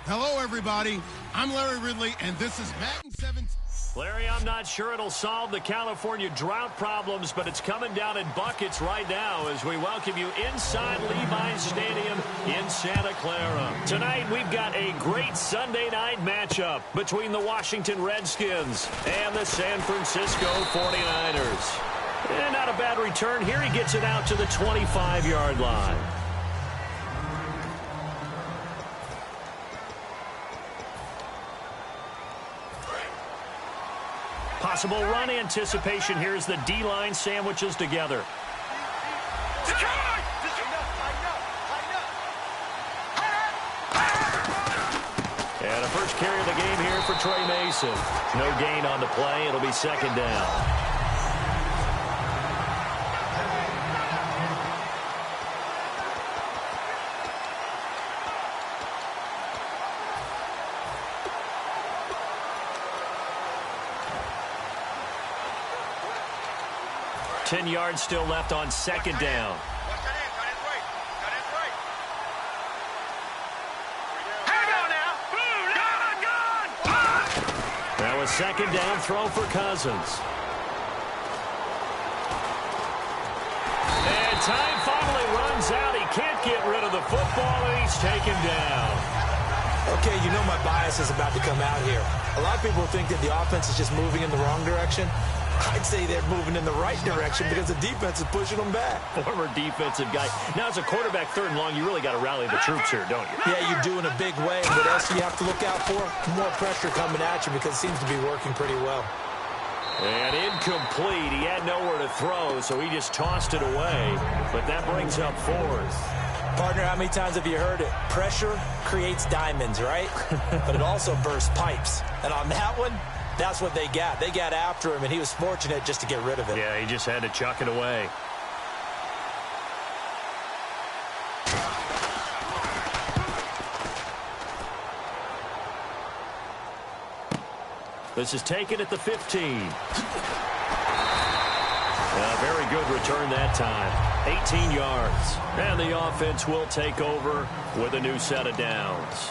Hello, everybody. I'm Larry Ridley, and this is Madden 17. Larry, I'm not sure it'll solve the California drought problems, but it's coming down in buckets right now as we welcome you inside Levi's Stadium in Santa Clara. Tonight, we've got a great Sunday night matchup between the Washington Redskins and the San Francisco 49ers. And not a bad return here. He gets it out to the 25-yard line. Possible run anticipation here as the D-line sandwiches together. And a first carry of the game here for Trey Mason. No gain on the play. It'll be second down. Ten yards still left on second down. Now a second down throw for Cousins. And time finally runs out. He can't get rid of the football, and he's taken down. Okay, you know my bias is about to come out here. A lot of people think that the offense is just moving in the wrong direction. I'd say they're moving in the right direction because the defense is pushing them back. Former defensive guy. Now, as a quarterback, third and long, you really got to rally the troops here, don't you? Yeah, you do in a big way. What else do you have to look out for? More pressure coming at you because it seems to be working pretty well. And incomplete. He had nowhere to throw, so he just tossed it away. But that brings up fourth. Partner, how many times have you heard it? Pressure creates diamonds, right? But it also bursts pipes. And on that one, that's what they got. They got after him, and he was fortunate just to get rid of it. Yeah, he just had to chuck it away. This is taken at the 15. A very good return that time. 18 yards. And the offense will take over with a new set of downs.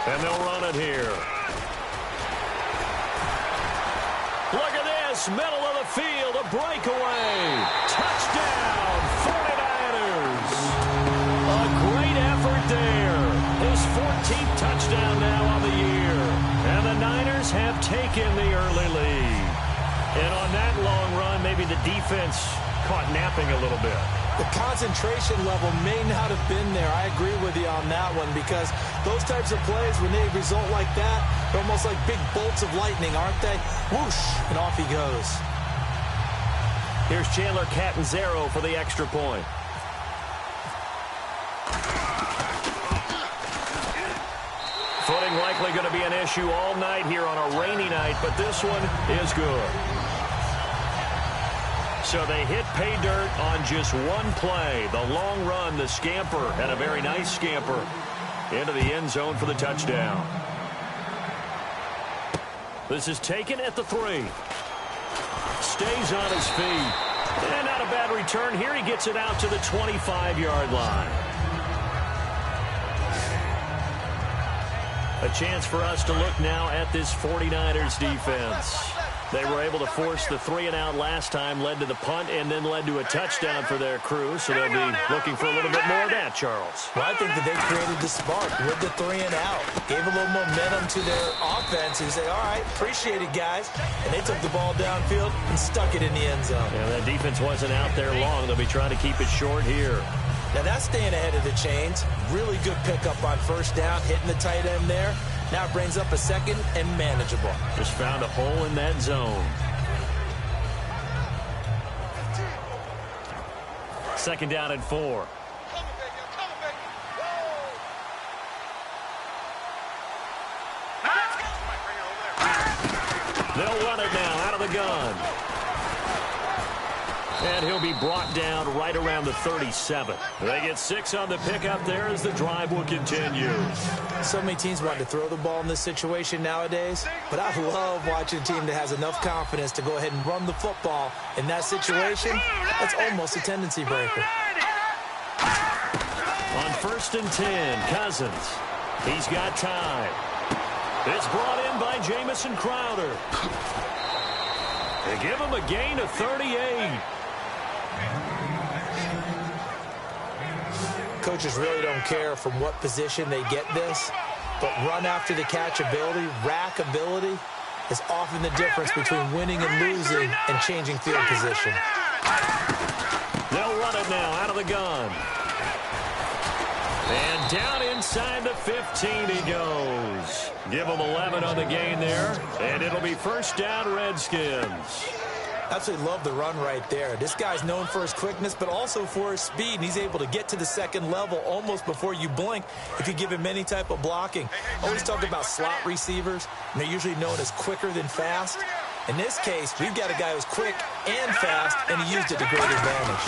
And they'll run it here. Look at this, middle of the field, a breakaway. Touchdown, 49ers. A great effort there. His 14th touchdown now on the year. And the Niners have taken the early lead. And on that long run, maybe the defense caught napping a little bit. The concentration level may not have been there. I agree with you on that one because those types of plays, when they result like that, they're almost like big bolts of lightning, aren't they? Whoosh, and off he goes. Here's Chandler Catanzaro for the extra point. Footing likely going to be an issue all night here on a rainy night, but this one is good. So they hit pay dirt on just one play. The long run, the scamper, and a very nice scamper into the end zone for the touchdown. This is taken at the 3. Stays on his feet. And not a bad return here. He gets it out to the 25-yard line. A chance for us to look now at this 49ers defense. They were able to force the 3-and-out last time, led to the punt, and then led to a touchdown for their crew. So they'll be looking for a little bit more of that, Charles. Well, I think that they created the spark with the 3-and-out. Gave a little momentum to their offense and say, all right, appreciate it, guys. And they took the ball downfield and stuck it in the end zone. Yeah, that defense wasn't out there long. They'll be trying to keep it short here. Now, that's staying ahead of the chains. Really good pickup on first down, hitting the tight end there. Now it brings up a second and manageable. Just found a hole in that zone. Second down and 4. They'll run it now out of the gun. And he'll be brought down right around the 37. They get 6 on the pickup there as the drive will continue. So many teams want to throw the ball in this situation nowadays, but I love watching a team that has enough confidence to go ahead and run the football. In that situation, that's almost a tendency breaker. On 1st and 10, Cousins. He's got time. It's brought in by Jamison Crowder. They give him a gain of 38. Coaches really don't care from what position they get this, but run after the catch ability, rack ability, is often the difference between winning and losing and changing field position. They'll run it now out of the gun. And down inside the 15 he goes. Give him 11 on the gain there, and it'll be 1st down Redskins. Absolutely love the run right there. This guy's known for his quickness, but also for his speed. And he's able to get to the second level almost before you blink if you give him any type of blocking. Always talk about slot receivers, and they're usually known as quicker than fast. In this case, we've got a guy who's quick and fast, and he used it to great advantage.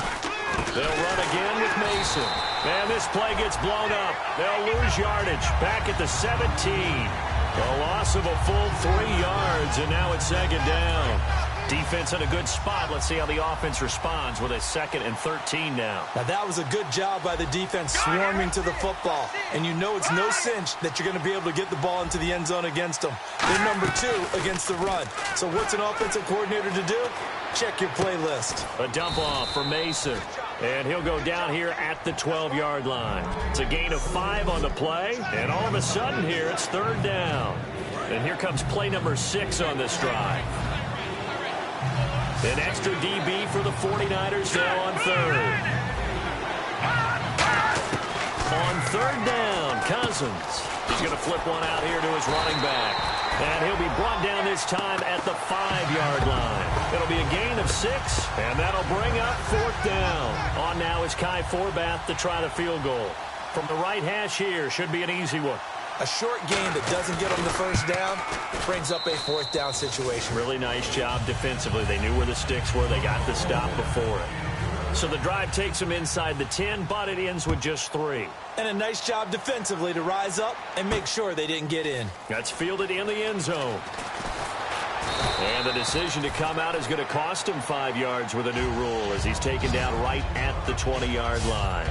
They'll run again with Mason. And this play gets blown up. They'll lose yardage back at the 17. A loss of a full 3 yards, and now it's 2nd down. Defense in a good spot. Let's see how the offense responds with a 2nd and 13 now. Now, that was a good job by the defense swarming to the football. And you know it's no cinch that you're going to be able to get the ball into the end zone against them. They're number 2 against the run. So what's an offensive coordinator to do? Check your playlist. A dump off for Mason. And he'll go down here at the 12-yard line. It's a gain of 5 on the play. And all of a sudden here, it's 3rd down. And here comes play number 6 on this drive. An extra DB for the 49ers now on 3rd. On 3rd down, Cousins. He's going to flip one out here to his running back. And he'll be brought down this time at the 5-yard line. It'll be a gain of 6, and that'll bring up 4th down. On now is Kai Forbath to try the field goal. From the right hash here, should be an easy one. A short gain that doesn't get them the 1st down brings up a 4th down situation. Really nice job defensively. They knew where the sticks were. They got the stop before it. So the drive takes them inside the 10, but it ends with just 3. And a nice job defensively to rise up and make sure they didn't get in. That's fielded in the end zone. And the decision to come out is going to cost him 5 yards with a new rule as he's taken down right at the 20-yard line.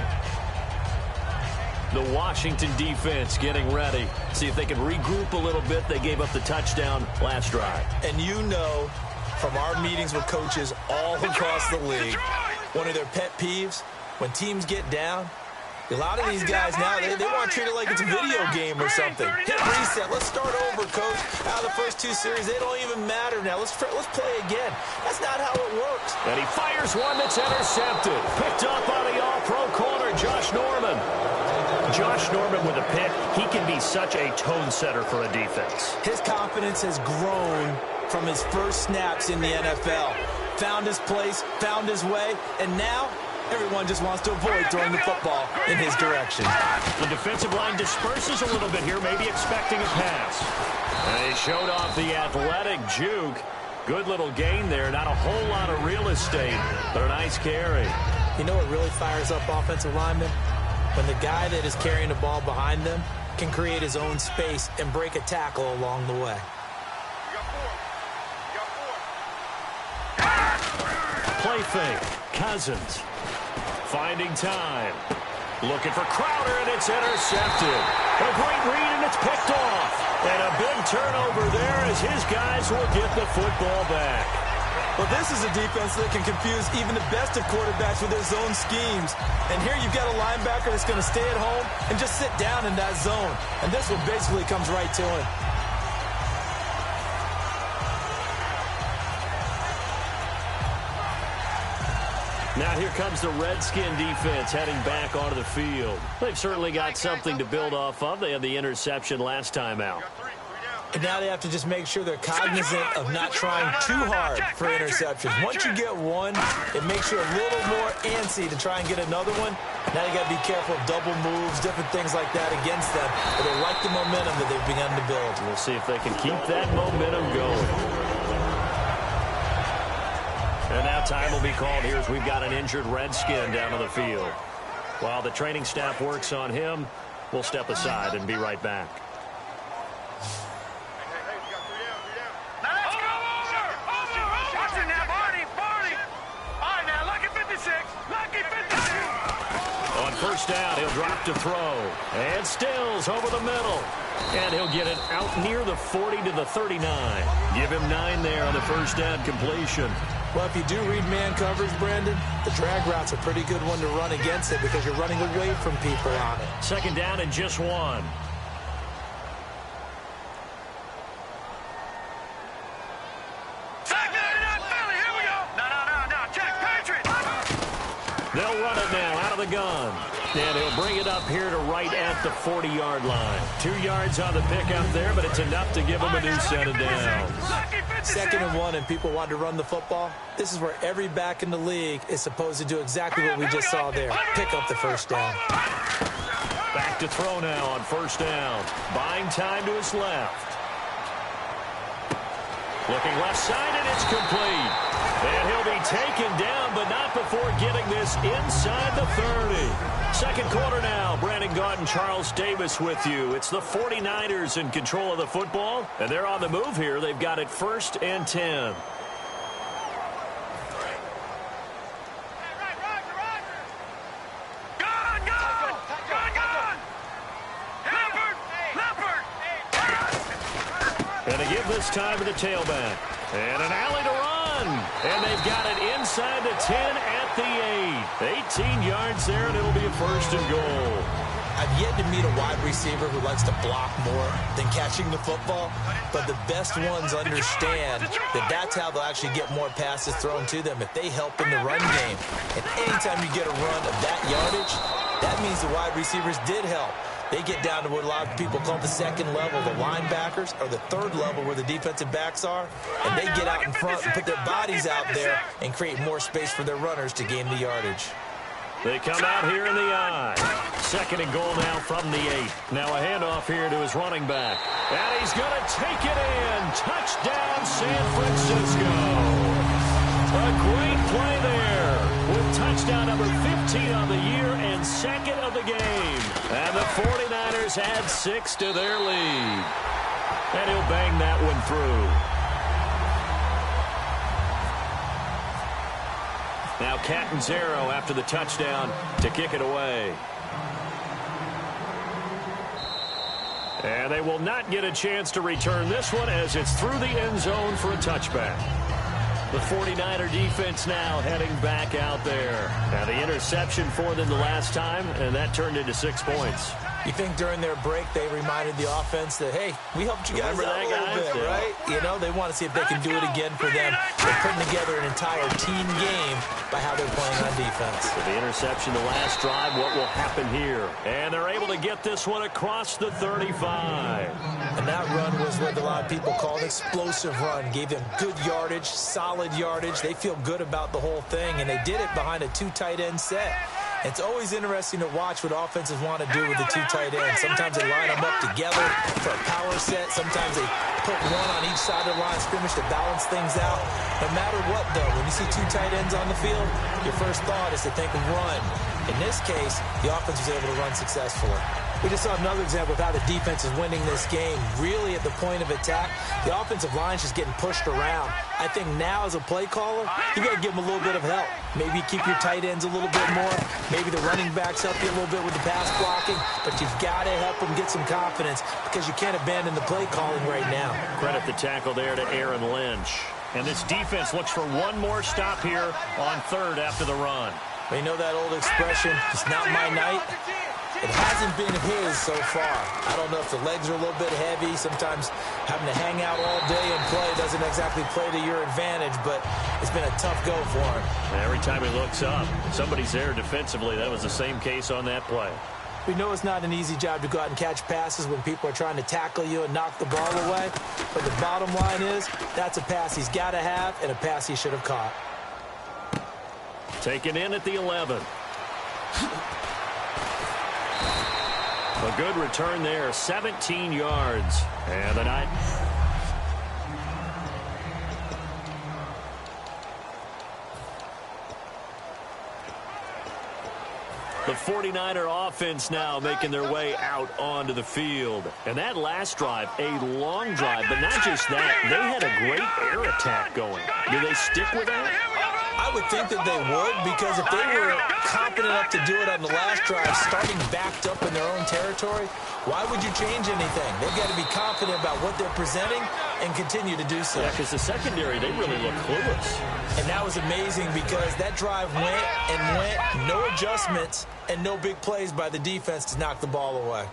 The Washington defense getting ready. See if they can regroup a little bit. They gave up the touchdown last drive. And you know from our meetings with coaches all across the league, one of their pet peeves, when teams get down, a lot of these guys now, they want to treat it like it's a video game or something. Hit reset. Let's start over, coach. Out of the first 2 series, they don't even matter now. Let's play again. That's not how it works. And he fires one that's intercepted. Picked up by the all-pro corner, Josh Norman. Josh Norman with a pick. He can be such a tone setter for a defense. His confidence has grown from his first snaps in the NFL. Found his place, found his way, and now everyone just wants to avoid throwing the football in his direction. The defensive line disperses a little bit here, maybe expecting a pass. And he showed off the athletic juke. Good little gain there. Not a whole lot of real estate, but a nice carry. You know what really fires up offensive linemen? When the guy that is carrying the ball behind them can create his own space and break a tackle along the way. Play fake. Cousins. Finding time. Looking for Crowder, and it's intercepted. A great read, and it's picked off. And a big turnover there as his guys will get the football back. Well, this is a defense that can confuse even the best of quarterbacks with their zone schemes. And here you've got a linebacker that's going to stay at home and just sit down in that zone. And this one basically comes right to him. Now here comes the Redskin defense heading back onto the field. They've certainly got something to build off of. They had the interception last time out. And now they have to just make sure they're cognizant of not trying too hard for interceptions. Once you get one, it makes you a little more antsy to try and get another one. Now you got to be careful of double moves, different things like that against them. But they like the momentum that they've begun to build. We'll see if they can keep that momentum going. And now Time will be called here as we've got an injured Redskin down on the field. While the training staff works on him, we'll step aside and be right back. On first down, he'll drop to throw. And Stills over the middle. And he'll get it out near the 40 to the 39. Give him 9 there on the first down completion. Well, if you do read man coverage, Brandon, the drag route's a pretty good one to run against it because you're running away from people on it. Second down and just 1. They'll run it now out of the gun. And he'll bring it up here to right at the 40-yard line. 2 yards on the pickup there, but it's enough to give him a new set of downs. 2nd and 1, and people want to run the football. This is where every back in the league is supposed to do exactly what we just saw there. Pick up the first down. Back to throw now on first down. Buying time to his left. Looking left side, and it's complete. And he'll be taken down, but not before getting this inside the 30. Second quarter now. Brandon Gaudin, Charles Davis with you. It's the 49ers in control of the football, and they're on the move here. They've got it 1st and 10. And they give this time to the tailback. And an alley to run. And they've got it inside the 10 at the 8. 18 yards there, and it'll be a 1st and goal. I've yet to meet a wide receiver who likes to block more than catching the football, but the best ones understand that that's how they'll actually get more passes thrown to them if they help in the run game. And anytime you get a run of that yardage, that means the wide receivers did help. They get down to what a lot of people call the 2nd level, the linebackers, or the 3rd level where the defensive backs are, and they get out in front and put their bodies out there and create more space for their runners to gain the yardage. They come out here in the I. 2nd and goal now from the 8. Now a handoff here to his running back. And he's going to take it in. Touchdown, San Francisco. A great play there with touchdown number 15 on the year and 2nd of the game. And the 49ers add 6 to their lead. And he'll bang that one through. Now Catanzaro after the touchdown to kick it away. And they will not get a chance to return this one as it's through the end zone for a touchback. The 49er defense now heading back out there. Now the interception for them the last time, and that turned into 6 points. You think during their break they reminded the offense that, hey, we helped you guys out a little bit, right? You know, they want to see if they can do it again for them. They're putting together an entire team game by how they're playing on defense. So the interception the last drive, what will happen here? And they're able to get this one across the 35. And that run was what a lot of people call an explosive run. Gave them good yardage, solid yardage. They feel good about the whole thing, and they did it behind a 2 tight end set. It's always interesting to watch what offenses want to do with the 2 tight ends. Sometimes they line them up together for a power set. Sometimes they put one on each side of the line of scrimmage to balance things out. No matter what, though, when you see 2 tight ends on the field, your first thought is to think of run. In this case, the offense was able to run successfully. We just saw another example of how the defense is winning this game. Really at the point of attack, the offensive line's just getting pushed around. I think now as a play caller, you got to give them a little bit of help. Maybe keep your tight ends a little bit more. Maybe the running backs help you a little bit with the pass blocking. But you've got to help them get some confidence because you can't abandon the play calling right now. Credit the tackle there to Aaron Lynch. And this defense looks for one more stop here on 3rd after the run. You know that old expression, it's not my night? It hasn't been his so far. I don't know if the legs are a little bit heavy. Sometimes having to hang out all day and play doesn't exactly play to your advantage, but it's been a tough go for him. Every time he looks up, somebody's there defensively. That was the same case on that play. We know it's not an easy job to go out and catch passes when people are trying to tackle you and knock the ball away, but the bottom line is that's a pass he's got to have and a pass he should have caught. Taken in at the 11. A good return there, 17 yards. And the night. The 49er offense now making their way out onto the field. And that last drive, a long drive, but not just that. They had a great air attack going. Do they stick with that? I would think that they would, because if they were confident enough to do it on the last drive, starting backed up in their own territory, why would you change anything? They've got to be confident about what they're presenting and continue to do so. Yeah, because the secondary, they really look clueless. And that was amazing because that drive went and went, no adjustments, and no big plays by the defense to knock the ball away.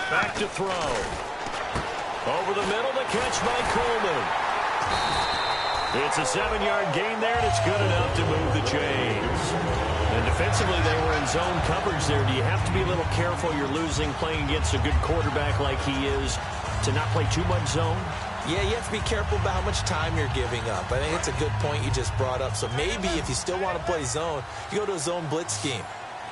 Back to throw. Over the middle, the catch by Coleman. It's a 7-yard gain there, and it's good enough to move the chains. And defensively, they were in zone coverage there. Do you have to be a little careful? You're losing playing against a good quarterback like he is to not play too much zone? Yeah, you have to be careful about how much time you're giving up. I think it's a good point you just brought up. So maybe if you still want to play zone, you go to a zone blitz scheme.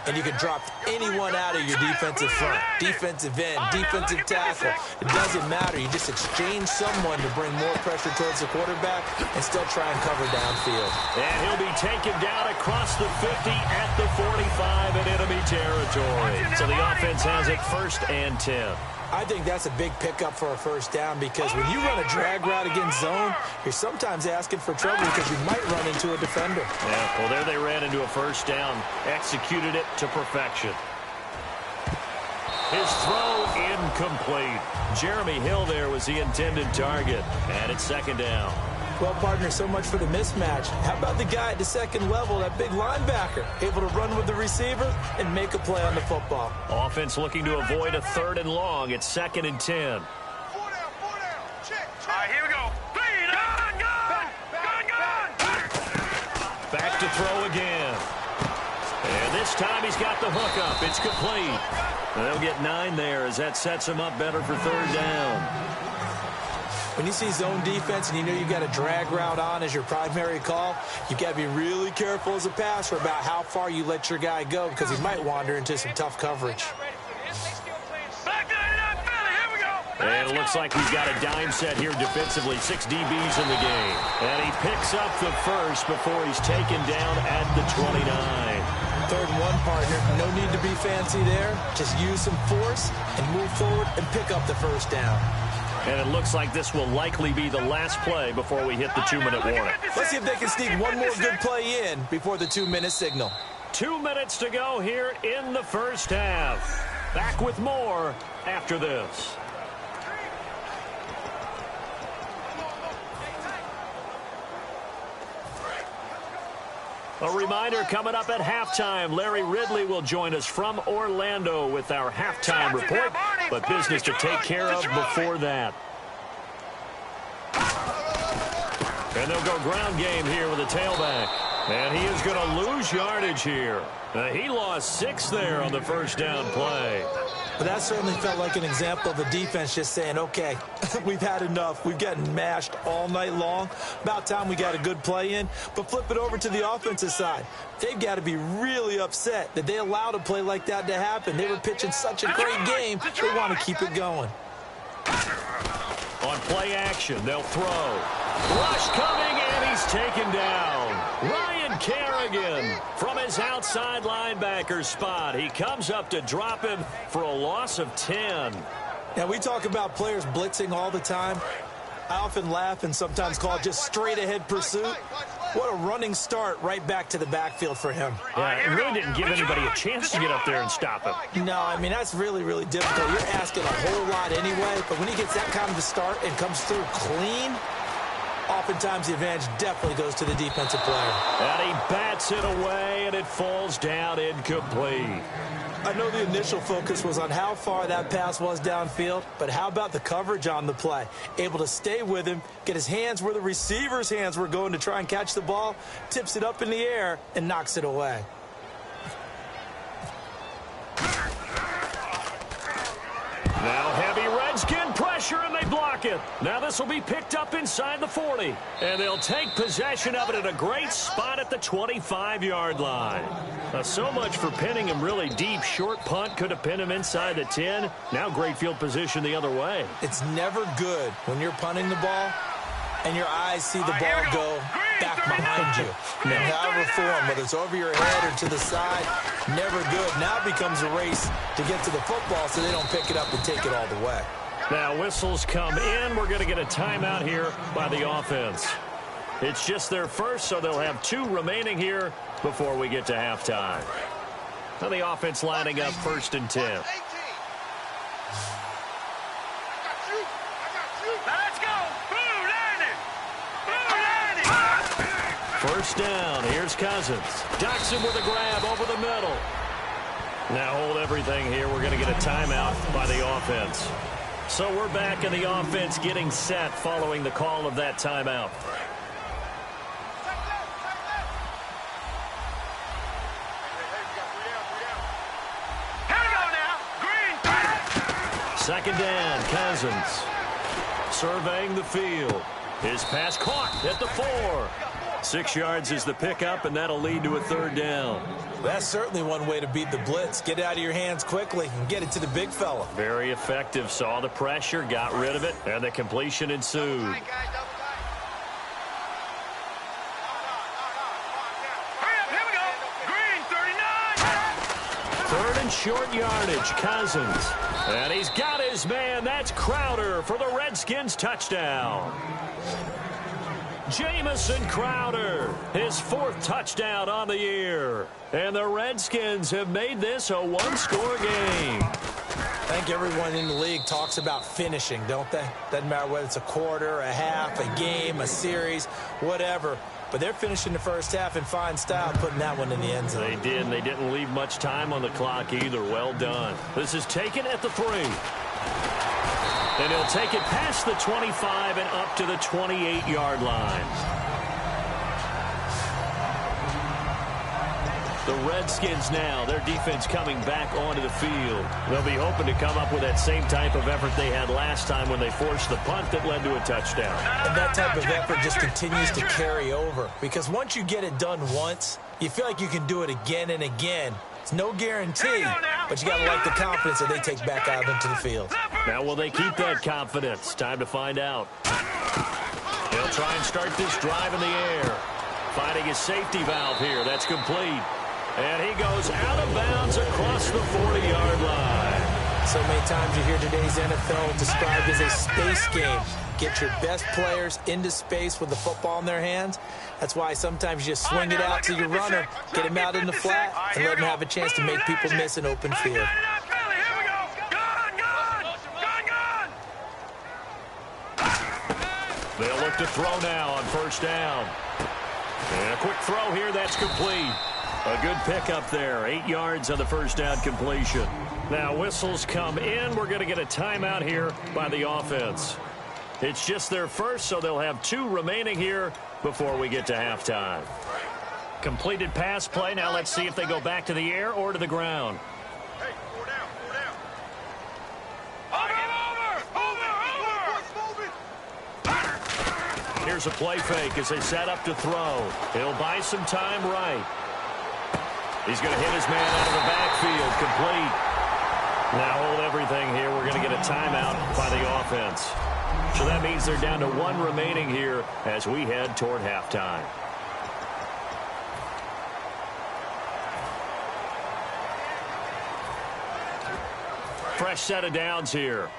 And you can drop anyone out of your defensive front, defensive end, defensive tackle. It doesn't matter. You just exchange someone to bring more pressure towards the quarterback and still try and cover downfield. And he'll be taken down across the 50 at the 45 in enemy territory. So the offense has it 1st and 10. I think that's a big pickup for a first down because when you run a drag route against zone, you're sometimes asking for trouble because you might run into a defender. Yeah, well, there they ran into a first down, executed it to perfection. His throw incomplete. Jeremy Hill there was the intended target, and it's 2nd down. Well, partner, so much for the mismatch. How about the guy at the second level, that big linebacker, able to run with the receiver and make a play on the football? Offense looking to avoid a 3rd and long. It's 2nd and 10. 4 down. Check. All right, here we go. Back to throw again. And this time he's got the hook up. It's complete. They'll get 9 there as that sets him up better for 3rd down. When you see zone defense and you know you've got a drag route on as your primary call, you've got to be really careful as a passer about how far you let your guy go because he might wander into some tough coverage. And it looks like he's got a dime set here defensively. 6 DBs in the game. And he picks up the first before he's taken down at the 29. 3rd and 1, partner. No need to be fancy there. Just use some force and move forward and pick up the first down. And it looks like this will likely be the last play before we hit the 2-minute warning. Let's see if they can sneak one more good play in before the 2-minute signal. 2 minutes to go here in the first half. Back with more after this. A reminder coming up at halftime. Larry Ridley will join us from Orlando with our halftime report, but business to take care of before that. And they'll go ground game here with a tailback. And he is going to lose yardage here. He lost 6 there on the first down play. But that certainly felt like an example of a defense just saying, okay, we've had enough. We've gotten mashed all night long. About time we got a good play in. But flip it over to the offensive side. They've got to be really upset that they allowed a play like that to happen. They were pitching such a great game, they want to keep it going. On play action, they'll throw. Rush coming, and he's taken down. Ryan Kerrigan from his outside linebacker spot. He comes up to drop him for a loss of 10. Now, we talk about players blitzing all the time. I often laugh and sometimes call it just straight-ahead pursuit. What a running start right back to the backfield for him. Yeah, it really didn't give anybody a chance to get up there and stop him. No, I mean, that's really, really difficult. You're asking a whole lot anyway, but when he gets that kind of a start and comes through clean, oftentimes the advantage definitely goes to the defensive player. And he bats it away, and it falls down incomplete. I know the initial focus was on how far that pass was downfield, but how about the coverage on the play? Able to stay with him, get his hands where the receiver's hands were going to try and catch the ball, tips it up in the air, and knocks it away. Now heavy Redskin pressure, and they block it. Now this will be picked up inside the 40. And they'll take possession of it at a great spot at the 25-yard line. Now, so much for pinning him really deep. Short punt could have pinned him inside the 10. Now great field position the other way. It's never good when you're punting the ball and your eyes see the ball go back behind you. And however form, whether it's over your head or to the side, never good. Now it becomes a race to get to the football so they don't pick it up and take it all the way. Now whistles come in. We're going to get a timeout here by the offense. It's just their first, so they'll have 2 remaining here before we get to halftime. Now the offense lining up 1st and 10. Let's go. Boom, landing. First down. Here's Cousins. Docks him with a grab over the middle. Now hold everything here. We're going to get a timeout by the offense. So we're back in the offense getting set following the call of that timeout. Second down, Cousins. Surveying the field. His pass caught at the 4. 6 yards is the pickup, and that'll lead to a 3rd down. That's certainly one way to beat the blitz. Get it out of your hands quickly and get it to the big fella. Very effective. Saw the pressure, got rid of it, and the completion ensued. Hurry up, here we go. Green, 39. 3rd and short yardage, Cousins. And he's got his man. That's Crowder for the Redskins touchdown. Jamison Crowder, his 4th touchdown on the year. And the Redskins have made this a 1-score game. I think everyone in the league talks about finishing, don't they? Doesn't matter whether it's a quarter, a half, a game, a series, whatever. But they're finishing the first half in fine style, putting that one in the end zone. They did, and they didn't leave much time on the clock either. Well done. This is taken at the 3. And he'll take it past the 25 and up to the 28-yard line. The Redskins now, their defense coming back onto the field. They'll be hoping to come up with that same type of effort they had last time when they forced the punt that led to a touchdown. And that type of effort just continues to carry over. Because once you get it done once, you feel like you can do it again and again. It's no guarantee, but you got to like the confidence that they take back out into the field. Now, will they keep that confidence? Time to find out. He'll try and start this drive in the air. Finding his safety valve here. That's complete. And he goes out of bounds across the 40-yard line. So many times you hear today's NFL described as a space game. Get your best players into space with the football in their hands. That's why sometimes you just swing it out to your runner, get him out in the flat, and let him have a chance to make people miss an open field. They'll look to throw now on first down. And a quick throw here, that's complete. A good pickup there. 8 yards on the first down completion. Now whistles come in. We're going to get a timeout here by the offense. It's just their first, so they'll have 2 remaining here before we get to halftime. Completed pass play. Now let's see if they go back to the air or to the ground. Hey, 4 down, 4 down. Over. Here's a play fake as they set up to throw. He'll buy some time right. He's going to hit his man out of the backfield. Complete. Now hold everything here. We're going to get a timeout by the offense. So that means they're down to 1 remaining here as we head toward halftime. Fresh set of downs here.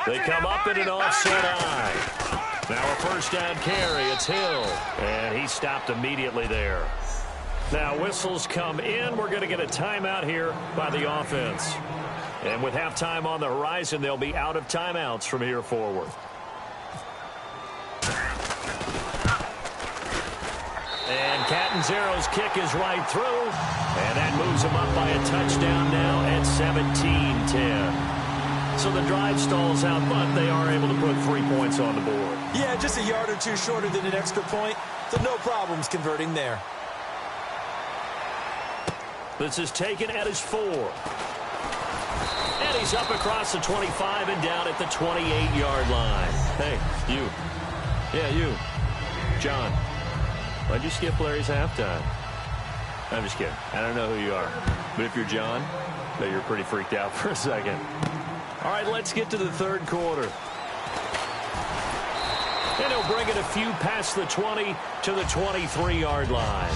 They come up in an offset eye. Now a first down carry. It's Hill. And he stopped immediately there. Now whistles come in. We're going to get a timeout here by the offense. And with halftime on the horizon, they'll be out of timeouts from here forward. And Catanzaro's kick is right through. And that moves him up by a touchdown now at 17-10. So the drive stalls out, but they are able to put 3 points on the board. Yeah, just a yard or two shorter than an extra point. So no problems converting there. This is taken at his 4. And he's up across the 25 and down at the 28-yard line. Hey, you. Yeah, you. John. Why'd you skip Larry's halftime? I'm just kidding. I don't know who you are. But if you're John, I bet you're pretty freaked out for a second. All right, let's get to the third quarter. And he'll bring it a few past the 20 to the 23-yard line.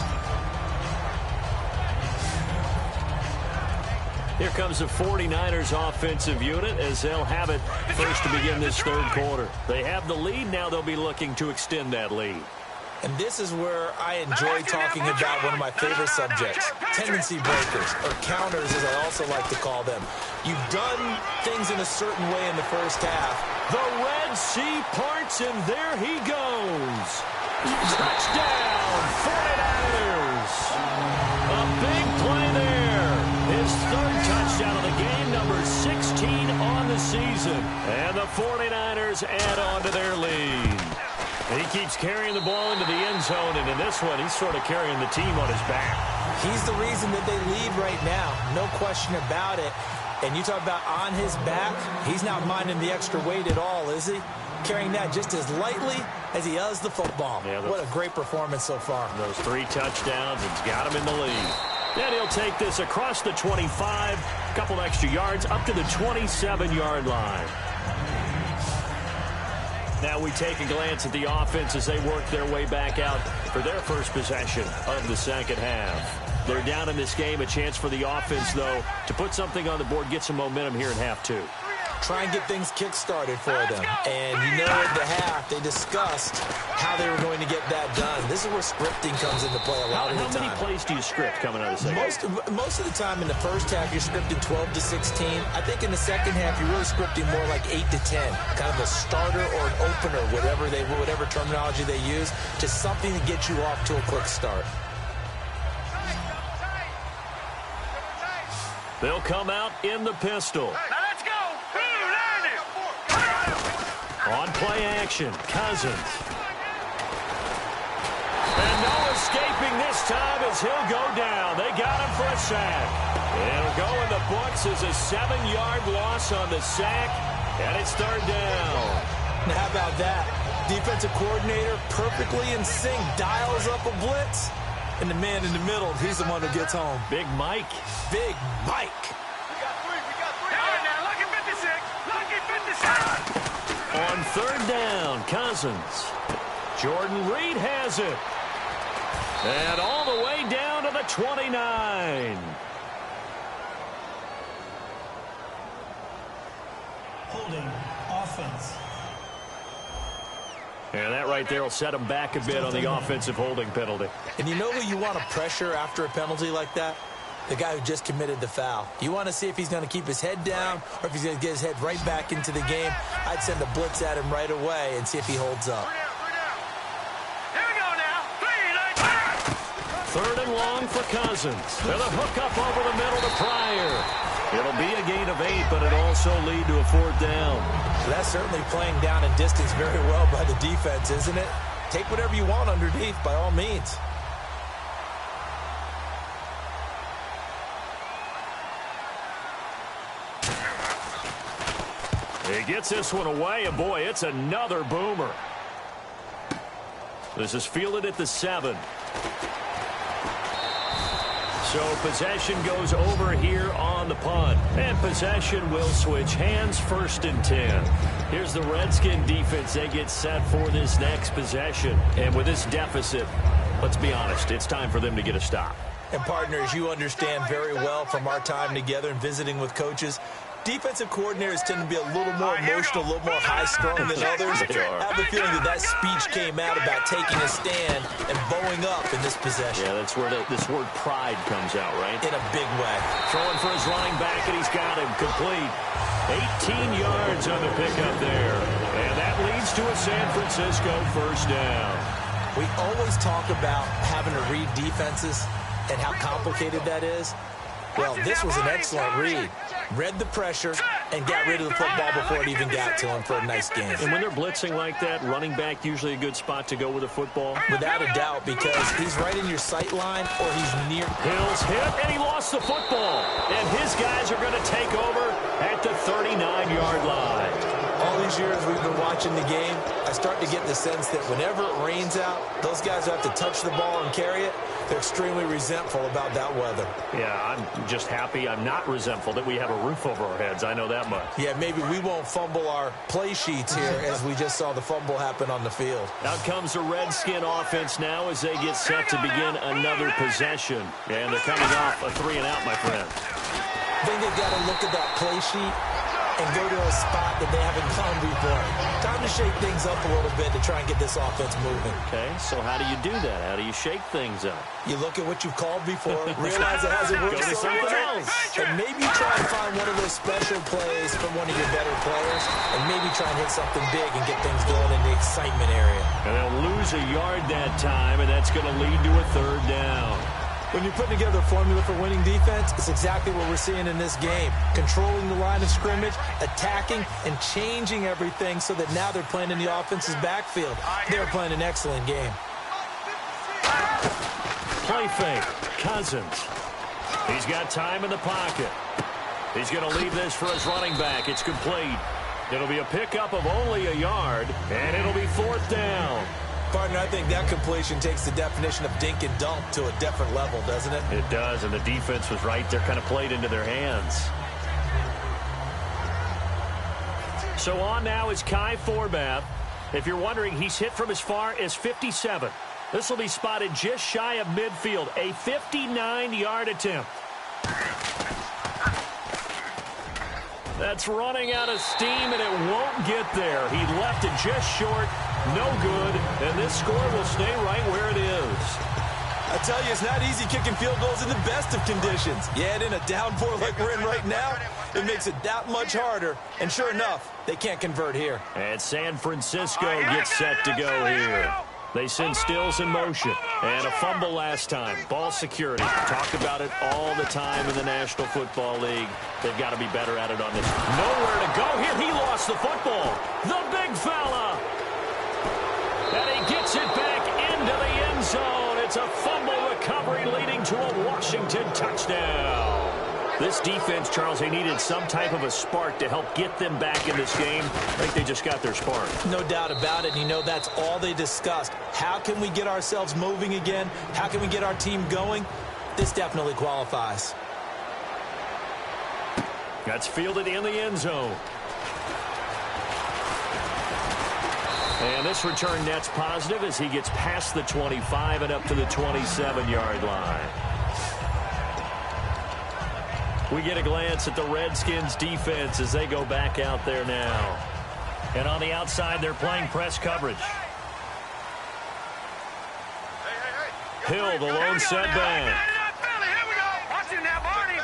Here comes the 49ers offensive unit as they'll have it first to begin this third quarter. They have the lead. Now they'll be looking to extend that lead. And this is where I enjoy talking about one of my favorite subjects, tendency breakers, or counters as I also like to call them. You've done things in a certain way in the first half. The Red Sea parts, and there he goes. Touchdown, 49ers. A big play there. His third touchdown of the game, number 16 on the season. And the 49ers add on to their lead. He keeps carrying the ball into the end zone, and in this one, he's sort of carrying the team on his back. He's the reason that they lead right now, no question about it. And you talk about on his back, he's not minding the extra weight at all, is he? Carrying that just as lightly as he does the football. Yeah, what a great performance so far. Those 3 touchdowns, it's got him in the lead. Then he'll take this across the 25, a couple extra yards, up to the 27-yard line. Now we take a glance at the offense as they work their way back out for their first possession of the second half. They're down in this game. A chance for the offense, though, to put something on the board, get some momentum here in half 2. Try and get things kick-started for them. And you know at the half, they discussed how they were going to get that done. This is where scripting comes into play a lot of the time. How many plays do you script coming out of the second half? Most of the time in the first half, you're scripting 12 to 16. I think in the second half, you're really scripting more like 8 to 10. Kind of a starter or an opener, whatever terminology they use, just something to get you off to a quick start. They'll come out in the pistol. Now let's go. On play action, Cousins. And no escaping this time as he'll go down. They got him for a sack. It'll go in the books as a 7-yard loss on the sack, and it's third down. Now how about that? Defensive coordinator perfectly in sync, dials up a blitz, and the man in the middle, he's the one who gets home. Big Mike. Big Mike. We got three. Now, lucky 56. Lucky 56. On third down, Cousins. Jordan Reed has it. And all the way down to the 29. Holding offense. And that right there will set him back a bit on the offensive holding penalty. And you know who you want to pressure after a penalty like that? The guy who just committed the foul. You want to see if he's going to keep his head down or if he's going to get his head right back into the game. I'd send a blitz at him right away and see if he holds up. Here we go now. 3, Third and long for Cousins. And a hook up over the middle to Pryor. It'll be a gain of 8, but it'll also lead to a 4th down. So that's certainly playing down in distance very well by the defense, isn't it? Take whatever you want underneath by all means. He gets this one away, and boy, it's another boomer. This is fielded at the 7. So possession goes over here on the punt. And possession will switch hands, 1st and 10. Here's the Redskin defense. They get set for this next possession. And with this deficit, let's be honest, it's time for them to get a stop. And partners, you understand very well from our time together and visiting with coaches, defensive coordinators tend to be a little more emotional, a little more high-strung than others. I have a feeling that speech came out about taking a stand and bowing up in this possession. Yeah, that's where this word pride comes out, right? In a big way. Throwing for his running back, and he's got him complete. 18 yards on the pickup there. And that leads to a San Francisco 1st down. We always talk about having to read defenses and how complicated that is. Well, this was an excellent read. Read the pressure and got rid of the football before it even got to him for a nice game. And when they're blitzing like that, running back usually a good spot to go with the football? Without a doubt, because he's right in your sight line or he's near. Hill's hit, and he lost the football. And his guys are going to take over at the 39-yard line. All these years we've been watching the game, I start to get the sense that whenever it rains out, those guys who have to touch the ball and carry it, They're extremely resentful about that weather. Yeah, I'm just happy I'm not resentful that we have a roof over our heads. I know that much. Yeah, maybe we won't fumble our play sheets here as we just saw the fumble happen on the field. Out comes the Redskin offense now as they get set to begin another possession. And they're coming off a 3-and-out, my friend. I think they've got to look at that play sheet and go to a spot that they haven't gone before. Time to shake things up a little bit to try and get this offense moving. Okay, so how do you do that? How do you shake things up? You look at what you've called before, realize it hasn't worked Go to something else. and maybe try and find one of those special plays from one of your better players, and maybe try and hit something big and get things going in the excitement area. And they'll lose a yard that time, and that's going to lead to a 3rd down. When you're putting together a formula for winning defense, it's exactly what we're seeing in this game. Controlling the line of scrimmage, attacking, and changing everything so that now they're playing in the offense's backfield. They're playing an excellent game. Play fake. Cousins. He's got time in the pocket. He's going to leave this for his running back. It's complete. It'll be a pickup of only a yard, and it'll be 4th down. Partner, I think that completion takes the definition of dink and dunk to a different level, doesn't it? It does, and the defense was right there, kind of played into their hands. So on now is Kai Forbath. If you're wondering, he's hit from as far as 57. This will be spotted just shy of midfield, a 59-yard attempt. That's running out of steam, and it won't get there. He left it just short. No good, and this score will stay right where it is. I tell you, it's not easy kicking field goals in the best of conditions. You add in a downpour like we're in right now, it makes it that much harder. And sure enough, they can't convert here. And San Francisco gets set to go here. They send Stills in motion. And a fumble last time. Ball security. Talk about it all the time in the National Football League. They've got to be better at it on this. Nowhere to go here. He lost the football. The big fella. And he gets it back into the end zone. It's a fumble recovery leading to a Washington touchdown. This defense, Charles, they needed some type of a spark to help get them back in this game. I think they just got their spark. No doubt about it. You know, that's all they discussed. How can we get ourselves moving again? How can we get our team going? This definitely qualifies. That's fielded in the end zone. And this return net's positive as he gets past the 25 and up to the 27-yard line. We get a glance at the Redskins defense as they go back out there now. And on the outside, they're playing press coverage. Hill, the lone setback. Here we go. Watch him now, Barney.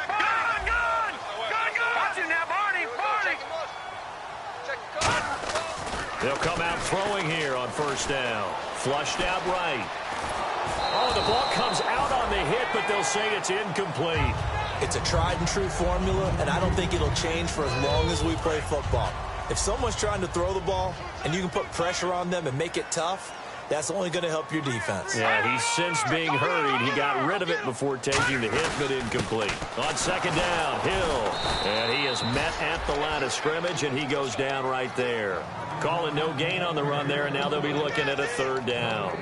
Good. Watch him now, Barney. They'll come out throwing here on 1st down. Flushed out right. Oh, the ball comes out on the hit, but they'll say it's incomplete. It's a tried-and-true formula, and I don't think it'll change for as long as we play football. If someone's trying to throw the ball and you can put pressure on them and make it tough, that's only going to help your defense. Yeah, he's since being hurried. He got rid of it before taking the hit, but incomplete. On 2nd down, Hill. And he is met at the line of scrimmage, and he goes down right there. Calling no gain on the run there, and now they'll be looking at a 3rd down.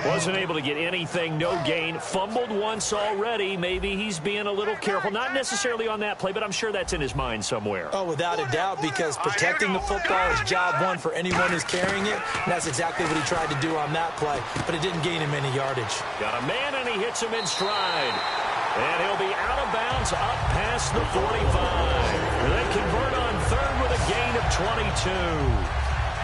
Wasn't able to get anything, no gain. Fumbled once already. Maybe he's being a little careful. Not necessarily on that play, but I'm sure that's in his mind somewhere. Oh, without a doubt, because protecting the football is job one for anyone who's carrying it. And that's exactly what he tried to do on that play, but it didn't gain him any yardage. Got a man, and he hits him in stride. And he'll be out of bounds up past the 45. They convert on 3rd with a gain of 22.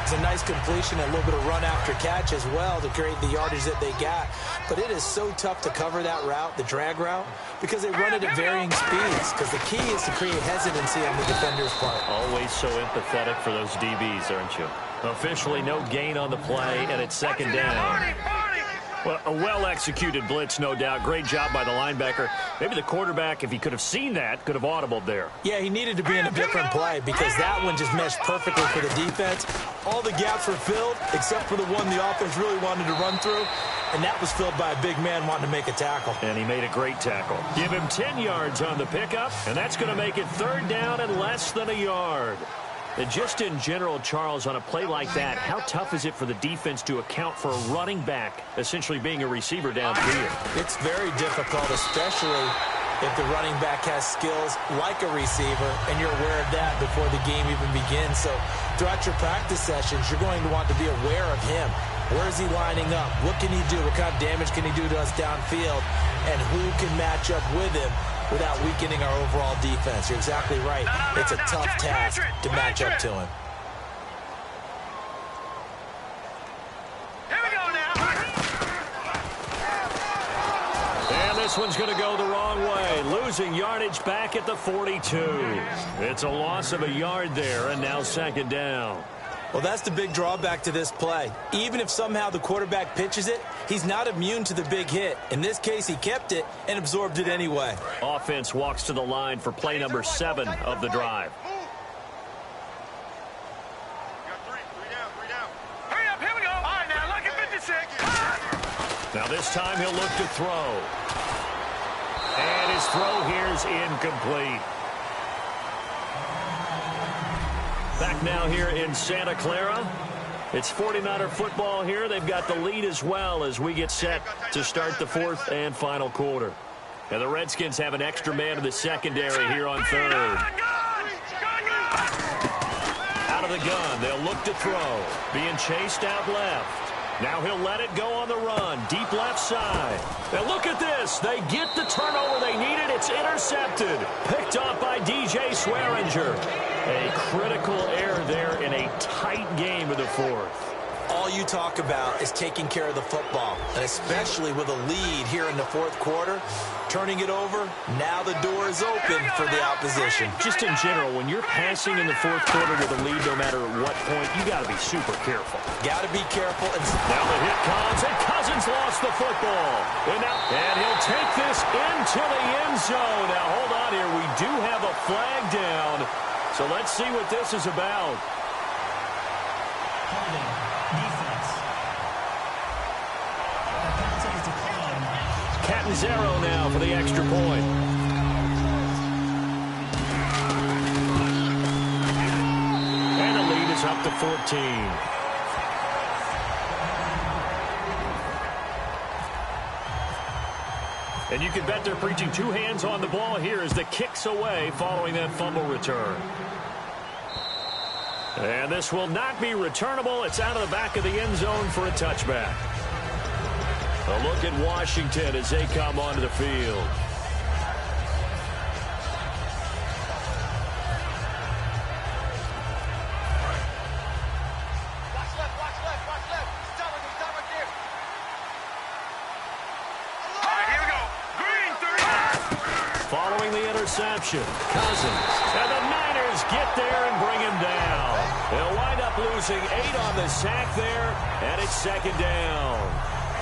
It's a nice completion and a little bit of run after catch as well to create the yardage that they got. But it is so tough to cover that route, the drag route, because they run it at varying speeds. Because the key is to create hesitancy on the defender's part. Always so empathetic for those DBs, aren't you? Officially no gain on the play, and it's 2nd down. Well, a well-executed blitz, no doubt. Great job by the linebacker. Maybe the quarterback, if he could have seen that, could have audibled there. Yeah, he needed to be in a different play because that one just meshed perfectly for the defense. All the gaps were filled except for the one the offense really wanted to run through, and that was filled by a big man wanting to make a tackle. And he made a great tackle. Give him 10 yards on the pickup, and that's going to make it 3rd down and less than a yard. And just in general, Charles, on a play like that, how tough is it for the defense to account for a running back essentially being a receiver downfield? It's very difficult, especially if the running back has skills like a receiver, and you're aware of that before the game even begins. So throughout your practice sessions, you're going to want to be aware of him. Where is he lining up? What can he do? What kind of damage can he do to us downfield? And who can match up with him without weakening our overall defense? You're exactly right. It's a tough task to match up to him. Here we go now. And this one's going to go the wrong way. Losing yardage back at the 42. It's a loss of a yard there, and now second down. Well, that's the big drawback to this play. Even if somehow the quarterback pitches it, he's not immune to the big hit. In this case, he kept it and absorbed it anyway. Offense walks to the line for play number 7 of the drive. Hurry up, here we go. All right, now, look at 56. Now this time he'll look to throw. And his throw here is incomplete. Back now here in Santa Clara. It's 49er football here. They've got the lead as well as we get set to start the fourth and final quarter. And the Redskins have an extra man in the secondary here on third. Out of the gun, they'll look to throw. Being chased out left. Now he'll let it go on the run. Deep left side. Now look at this. They get the turnover they needed. It's intercepted. Picked up by DJ Swearinger. A critical error there in a tight game of the fourth. All you talk about is taking care of the football, and especially with a lead here in the fourth quarter, turning it over, now the door is open for the opposition. Just in general, when you're passing in the fourth quarter with a lead, no matter what point, you got to be super careful. Got to be careful. Now the hit comes, and Cousins lost the football. And he'll take this into the end zone. Now hold on here. We do have a flag down. So let's see what this is about. Holding. Defense. The penalty is declined. Catanzaro now for the extra point. And the lead is up to 14. And you can bet they're preaching two hands on the ball here as the kick's away following that fumble return. And this will not be returnable. It's out of the back of the end zone for a touchback. A look at Washington as they come onto the field. Following the interception, Cousins. And the Niners get there and bring him down. They'll wind up losing 8 on the sack there, and it's second down.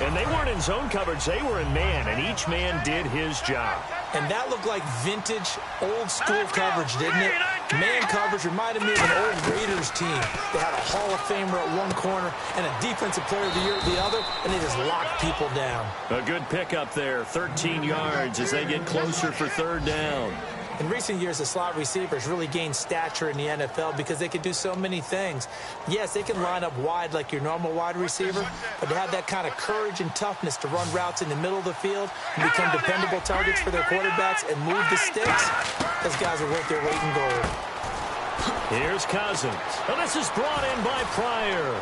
And they weren't in zone coverage. They were in man, and each man did his job. And that looked like vintage, old-school coverage, didn't it? Man coverage reminded me of an old Raiders team. They had a Hall of Famer at one corner and a Defensive Player of the Year at the other, and they just locked people down. A good pickup there, 13 yards as they get closer for third down. In recent years, the slot receivers really gained stature in the NFL because they can do so many things. Yes, they can line up wide like your normal wide receiver, but to have that kind of courage and toughness to run routes in the middle of the field and become dependable targets for their quarterbacks and move the sticks, those guys are worth their weight in gold. Here's Cousins. And this is brought in by Pryor.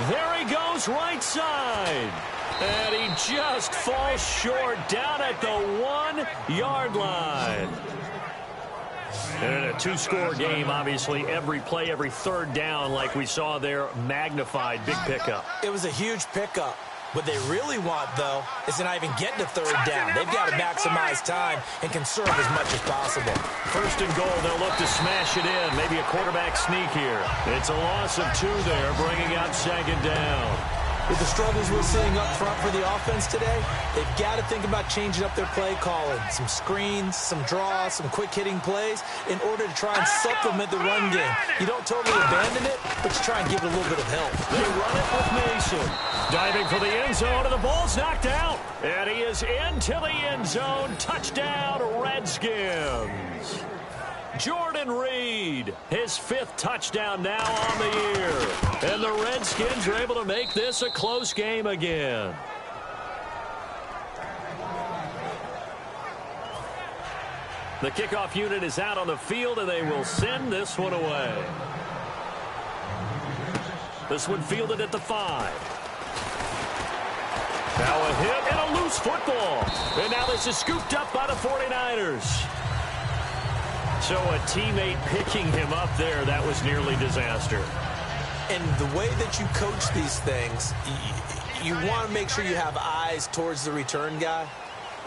There he goes right side. And he just falls short down at the 1-yard line. And in a two-score game, obviously, every play, every third down, like we saw there, magnified, big pickup. It was a huge pickup. What they really want, though, is to not even get to third down. They've got to maximize time and conserve as much as possible. First and goal, they'll look to smash it in. Maybe a quarterback sneak here. It's a loss of 2 there, bringing up second down. With the struggles we're seeing up front for the offense today, they've got to think about changing up their play calling. Some screens, some draws, some quick-hitting plays in order to try and supplement the run game. You don't totally abandon it, but you try and give it a little bit of help. They run it with Mason. Diving for the end zone, and the ball's knocked out. And he is into the end zone. Touchdown, Redskins. Jordan Reed, his 5th touchdown now on the year. And the Redskins are able to make this a close game again. The kickoff unit is out on the field, and they will send this one away. This one fielded at the 5. Now a hit and a loose football. And now this is scooped up by the 49ers. So a teammate picking him up there, that was nearly disaster. And the way that you coach these things, you want to make sure you have eyes towards the return guy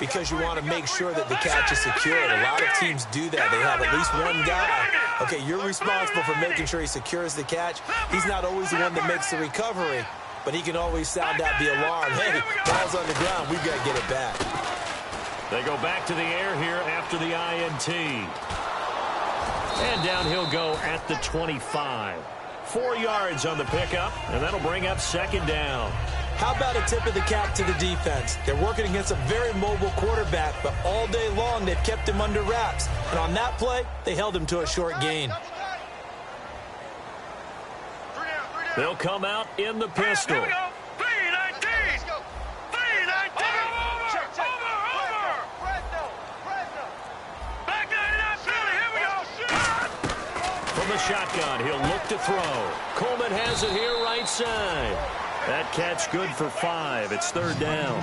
because you want to make sure that the catch is secured. A lot of teams do that. They have at least one guy. Okay, you're responsible for making sure he secures the catch. He's not always the one that makes the recovery, but he can always sound out the alarm. Hey, ball's on the ground. We've got to get it back. They go back to the air here after the INT. And down he'll go at the 25. 4 yards on the pickup, and that'll bring up 2nd down. How about a tip of the cap to the defense? They're working against a very mobile quarterback, but all day long they've kept him under wraps. And on that play, they held him to a short gain. They'll come out in the pistol. Here we go. 3-19. 3-19. Over. Back 99, Philly. Here we go. From the shotgun, he'll look to throw. Coleman has it here right side. That catch good for 5. It's 3rd down.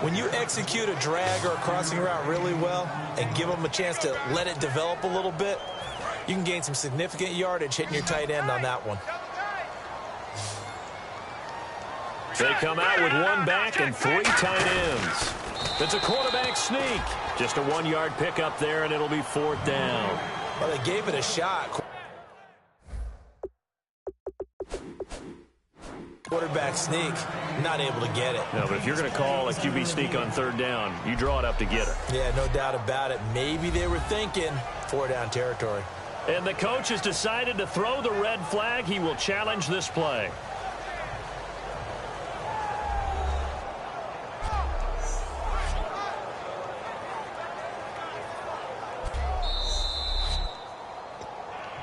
When you execute a drag or a crossing route really well and give them a chance to let it develop a little bit, you can gain some significant yardage hitting your tight end on that one. They come out with 1 back and 3 tight ends. It's a quarterback sneak. Just a 1-yard pickup there, and it'll be 4th down. Well, they gave it a shot. Quarterback sneak, not able to get it. No, but if you're going to call a QB sneak on 3rd down, you draw it up to get it. Yeah, no doubt about it. Maybe they were thinking 4-down territory. And the coach has decided to throw the red flag. He will challenge this play.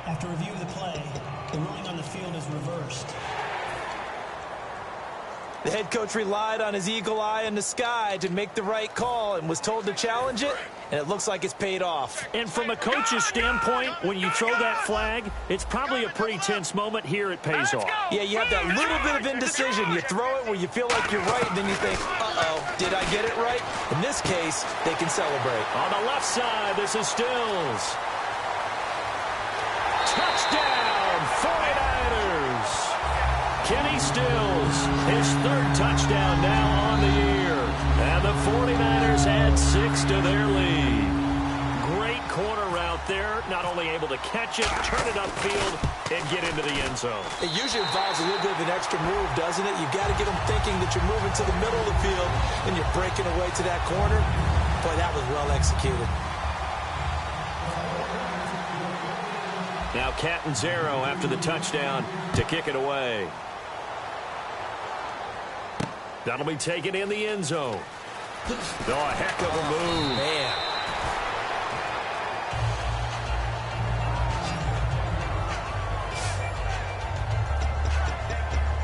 After review of the play, the ruling on the field is reversed. The head coach relied on his eagle eye in the sky to make the right call and was told to challenge it, and it looks like it's paid off. And from a coach's standpoint, when you throw that flag, it's probably a pretty tense moment. Here it pays off. Yeah, you have that little bit of indecision. You throw it where you feel like you're right, and then you think, uh-oh, did I get it right? In this case, they can celebrate. On the left side, this is Stills. Touchdown, 49ers. Kenny Stills, his 3rd touchdown now on the year. And the 49ers add 6 to their lead. Great corner route there. Not only able to catch it, turn it upfield, and get into the end zone. It usually involves a little bit of an extra move, doesn't it? You've got to get them thinking that you're moving to the middle of the field and you're breaking away to that corner. Boy, that was well executed. Now Catanzaro after the touchdown to kick it away. That'll be taken in the end zone. Oh, a heck of a move. Man.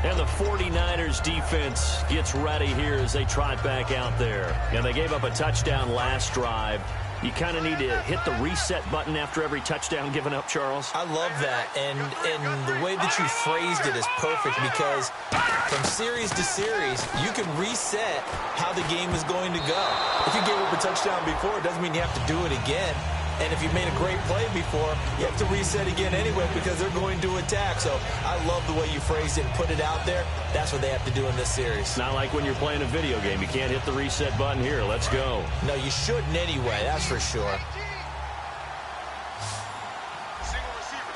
And the 49ers defense gets ready here as they trot back out there. And they gave up a touchdown last drive. You kind of need to hit the reset button after every touchdown given up, Charles. I love that, and the way that you phrased it is perfect because from series to series, you can reset how the game is going to go. If you gave up a touchdown before, it doesn't mean you have to do it again. And if you made a great play before, you have to reset again anyway because they're going to attack. So I love the way you phrased it and put it out there. That's what they have to do in this series. Not like when you're playing a video game. You can't hit the reset button here. Let's go. No, you shouldn't anyway. That's for sure. Single receiver.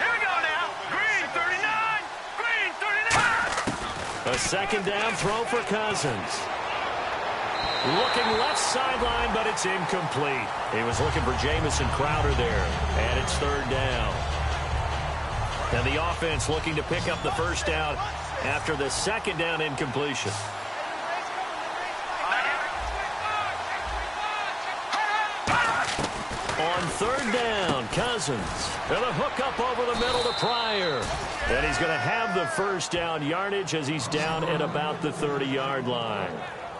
Here we go now. Green 39. Green 39. A 2nd down throw for Cousins. Looking left sideline, but it's incomplete. He was looking for Jamison Crowder there, and it's 3rd down. And the offense looking to pick up the 1st down after the 2nd down incompletion. On On third down, Cousins. And a hook up over the middle to Pryor. And he's going to have the first down yardage as he's down at about the 30-yard line.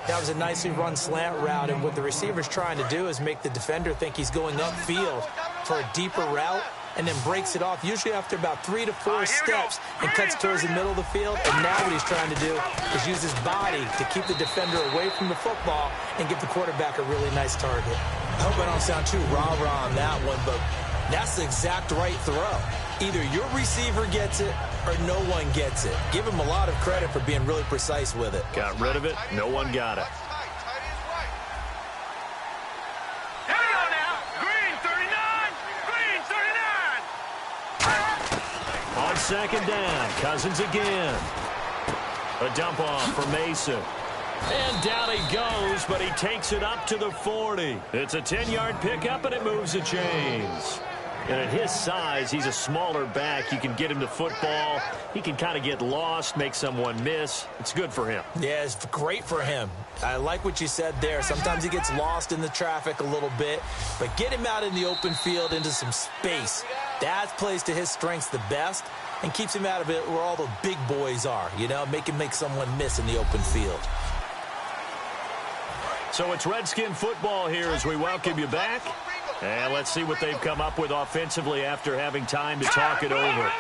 That was a nicely run slant route, and what the receiver's trying to do is make the defender think he's going upfield for a deeper route, and then breaks it off, usually after about 3 to 4 steps, and cuts towards the middle of the field. And now what he's trying to do is use his body to keep the defender away from the football and give the quarterback a really nice target. I hope I don't sound too rah-rah on that one, but that's the exact right throw. Either your receiver gets it or no one gets it. Give him a lot of credit for being really precise with it. Got rid of it. No one got it. Here we go now. Green 39. Green 39. On second down, Cousins again. A dump off for Mason. And down he goes, but he takes it up to the 40. It's a 10-yard pickup, and it moves the chains. And at his size, he's a smaller back. You can get him to football. He can kind of get lost, make someone miss. It's good for him. Yeah, it's great for him. I like what you said there. Sometimes he gets lost in the traffic a little bit, but get him out in the open field into some space. That plays to his strengths the best and keeps him out of it where all the big boys are, you know, make someone miss in the open field. So it's Redskin football here as we welcome you back. And let's see what they've come up with offensively after having time to talk it over.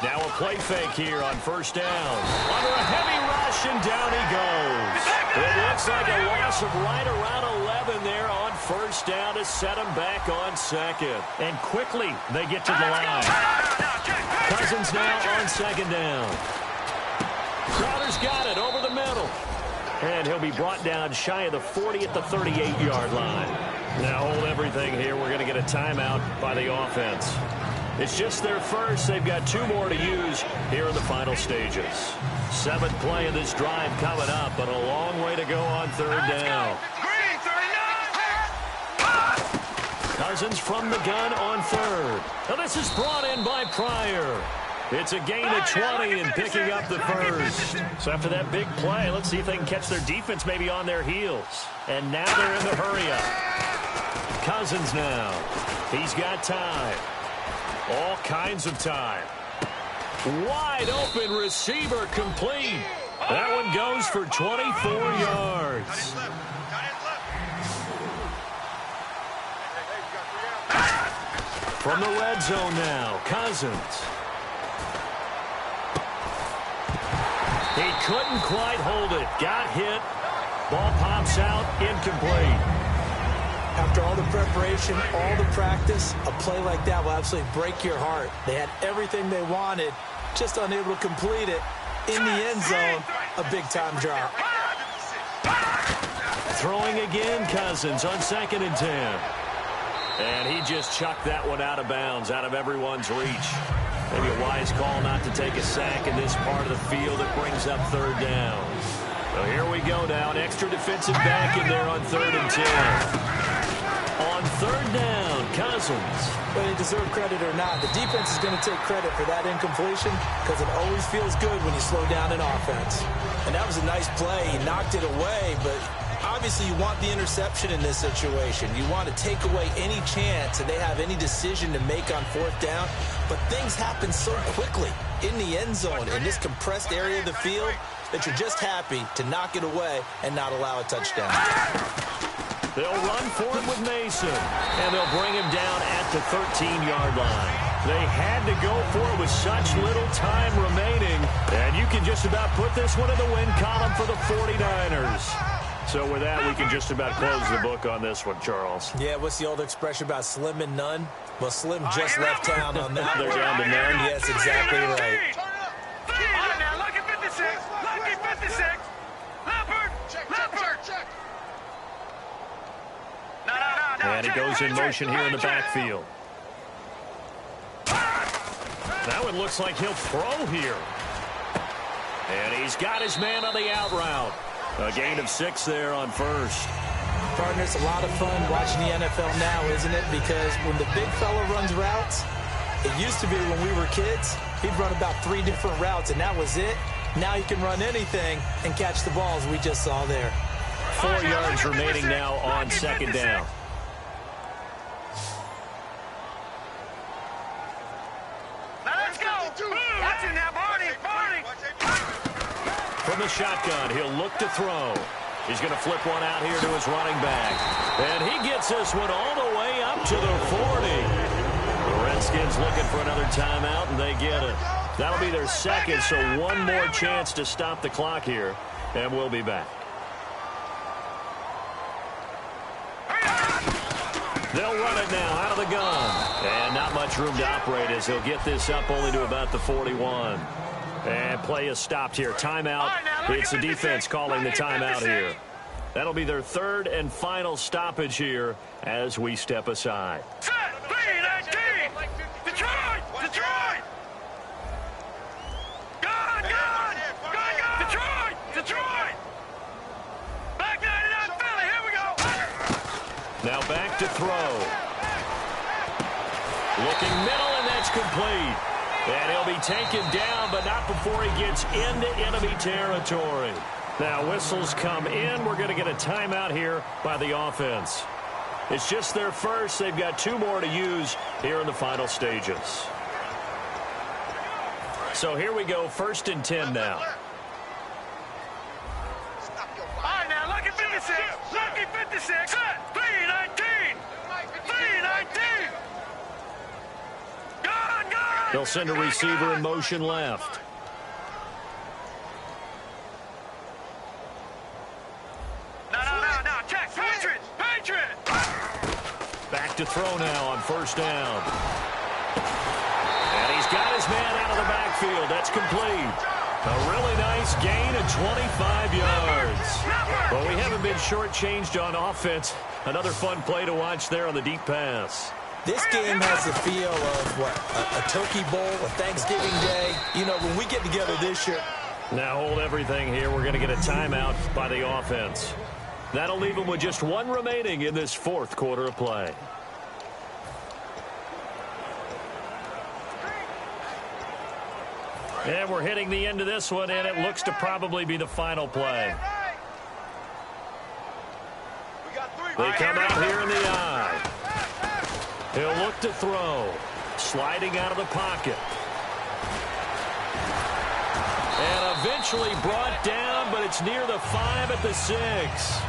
Now a play fake here on first down. Under a heavy rush, and down he goes. It looks like a loss of right around 11 there on first down to set him back on second. And quickly they get to the line. Cousins now on second down. Crowder's got it over the middle. And he'll be brought down shy of the 40 at the 38-yard line. Now hold everything here. We're going to get a timeout by the offense. It's just their first. They've got 2 more to use here in the final stages. 7th play of this drive coming up, but a long way to go on third down. Cousins from the gun on third. Now this is brought in by Pryor. It's a gain of 20 and picking up the first. So after that big play, let's see if they can catch their defense maybe on their heels. And now they're in the hurry-up. Cousins now. He's got time. All kinds of time. Wide open receiver complete. That one goes for 24 yards. From the red zone now, Cousins. He couldn't quite hold it. Got hit. Ball pops out. Incomplete. After all the preparation, all the practice, a play like that will absolutely break your heart. They had everything they wanted, just unable to complete it. In the end zone, a big-time drop. Throwing again, Cousins on 2nd and 10. And he just chucked that one out of bounds, out of everyone's reach. Maybe a wise call not to take a sack in this part of the field that brings up third down. So here we go now. An extra defensive back in there on 3rd and 10. On third down, Cousins. Whether they deserve credit or not, the defense is going to take credit for that incompletion because it always feels good when you slow down an offense. And that was a nice play. He knocked it away, but obviously you want the interception in this situation. You want to take away any chance that they have any decision to make on 4th down. But things happen so quickly in the end zone in this compressed area of the field that you're just happy to knock it away and not allow a touchdown. They'll run for it with Mason, and they'll bring him down at the 13-yard line. They had to go for it with such little time remaining, and you can just about put this one in the win column for the 49ers. So with that, we can just about close the book on this one, Charles. Yeah, what's the old expression about slim and none? Well, Slim just left town on that. They're down to none. Yes, exactly right. Now, lucky 56. Lucky 56. Leopard. Leopard. Check. No. And he goes in motion here in the backfield. That one looks like he'll throw here. And he's got his man on the out route. A gain of 6 there on first. Partner, it's a lot of fun watching the NFL now, isn't it? Because when the big fella runs routes, it used to be when we were kids, he'd run about 3 different routes, and that was it. Now he can run anything and catch the balls we just saw there. 4 yards remaining now on second down. Now let's go. Watch it now, Barney. From the shotgun, he'll look to throw. He's going to flip one out here to his running back. And he gets this one all the way up to the 40. The Redskins looking for another timeout, and they get it. That'll be their second, so one more chance to stop the clock here, and we'll be back. They'll run it now out of the gun. And not much room to operate as he'll get this up only to about the 41. And play is stopped here. Timeout. It's the defense calling the timeout here. That'll be their third and final stoppage here as we step aside. Detroit! Detroit! Back 99 Philly, here we go! Now back to throw. Looking middle, and that's complete. And he'll be taken down, but not before he gets into enemy territory. Now whistles come in. We're going to get a timeout here by the offense. It's just their first. They've got 2 more to use here in the final stages. So here we go, 1st and 10 now. All right, now, lucky 56. Lucky 56. Set. 319. 319. Gone. They'll send a receiver in motion left. No. Check. Patriot. Back to throw now on 1st down. And he's got his man out of the backfield. That's complete. A really nice gain of 25 yards. Well, we haven't been shortchanged on offense. Another fun play to watch there on the deep pass. This game has the feel of, a Turkey Bowl, a Thanksgiving Day. You know, when we get together this year. Now hold everything here. We're going to get a timeout by the offense. That'll leave them with just 1 remaining in this 4th quarter of play. And we're hitting the end of this one, and it looks to probably be the final play. They come out here in the eye. He'll look to throw. Sliding out of the pocket. And eventually brought down, but it's near the 5 at the 6.